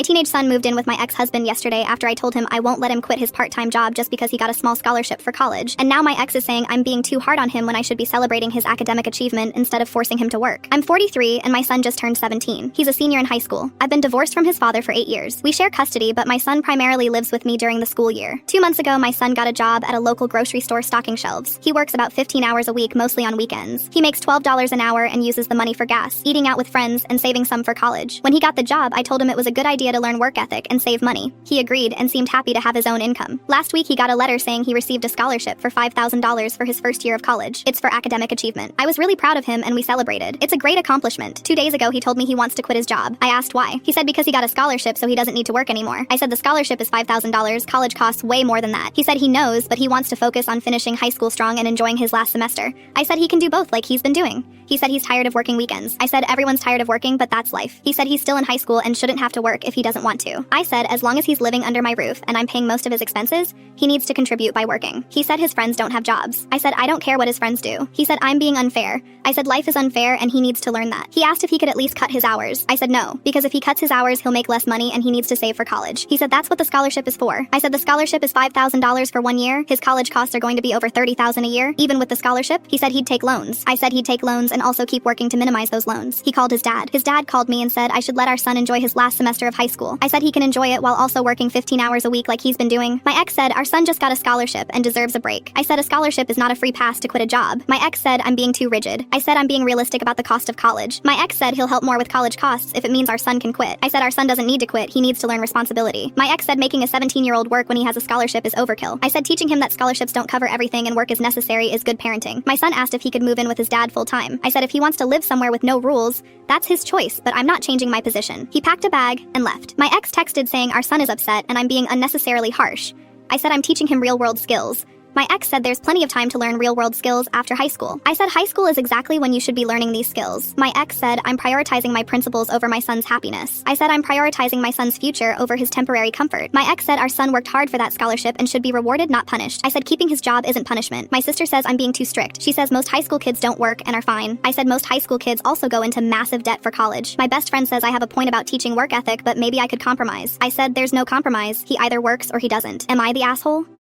My teenage son moved in with my ex-husband yesterday after I told him I won't let him quit his part-time job just because he got a small scholarship for college. And now my ex is saying I'm being too hard on him when I should be celebrating his academic achievement instead of forcing him to work. I'm 43 and my son just turned 17. He's a senior in high school. I've been divorced from his father for 8 years. We share custody, but my son primarily lives with me during the school year. 2 months ago, my son got a job at a local grocery store stocking shelves. He works about 15 hours a week, mostly on weekends. He makes $12 an hour and uses the money for gas, eating out with friends, and saving some for college. When he got the job, I told him it was a good idea to learn work ethic and save money. He agreed and seemed happy to have his own income. Last week, he got a letter saying he received a scholarship for $5,000 for his first year of college. It's for academic achievement. I was really proud of him and we celebrated. It's a great accomplishment. 2 days ago, he told me he wants to quit his job. I asked why. He said because he got a scholarship so he doesn't need to work anymore. I said the scholarship is $5,000. College costs way more than that. He said he knows, but he wants to focus on finishing high school strong and enjoying his last semester. I said he can do both like he's been doing. He said he's tired of working weekends. I said everyone's tired of working, but that's life. He said he's still in high school and shouldn't have to work if he doesn't want to. I said as long as he's living under my roof and I'm paying most of his expenses, he needs to contribute by working. He said his friends don't have jobs. I said I don't care what his friends do. He said I'm being unfair. I said life is unfair and he needs to learn that. He asked if he could at least cut his hours. I said no, because if he cuts his hours, he'll make less money and he needs to save for college. He said that's what the scholarship is for. I said the scholarship is $5,000 for 1 year. His college costs are going to be over $30,000 a year, even with the scholarship. He said he'd take loans. I said he'd take loans and also keep working to minimize those loans. He called his dad. His dad called me and said I should let our son enjoy his last semester of high school. I said he can enjoy it while also working 15 hours a week like he's been doing. My ex said our son just got a scholarship and deserves a break. I said a scholarship is not a free pass to quit a job. My ex said I'm being too rigid. I said I'm being realistic about the cost of college. My ex said he'll help more with college costs if it means our son can quit. I said our son doesn't need to quit, he needs to learn responsibility. My ex said making a 17-year-old work when he has a scholarship is overkill. I said teaching him that scholarships don't cover everything and work is necessary is good parenting. My son asked if he could move in with his dad full time. I said if he wants to live somewhere with no rules, that's his choice, but I'm not changing my position. He packed a bag and left. My ex texted saying our son is upset and I'm being unnecessarily harsh. I said I'm teaching him real-world skills. My ex said there's plenty of time to learn real-world skills after high school. I said high school is exactly when you should be learning these skills. My ex said I'm prioritizing my principles over my son's happiness. I said I'm prioritizing my son's future over his temporary comfort. My ex said our son worked hard for that scholarship and should be rewarded, not punished. I said keeping his job isn't punishment. My sister says I'm being too strict. She says most high school kids don't work and are fine. I said most high school kids also go into massive debt for college. My best friend says I have a point about teaching work ethic, but maybe I could compromise. I said there's no compromise. He either works or he doesn't. Am I the asshole?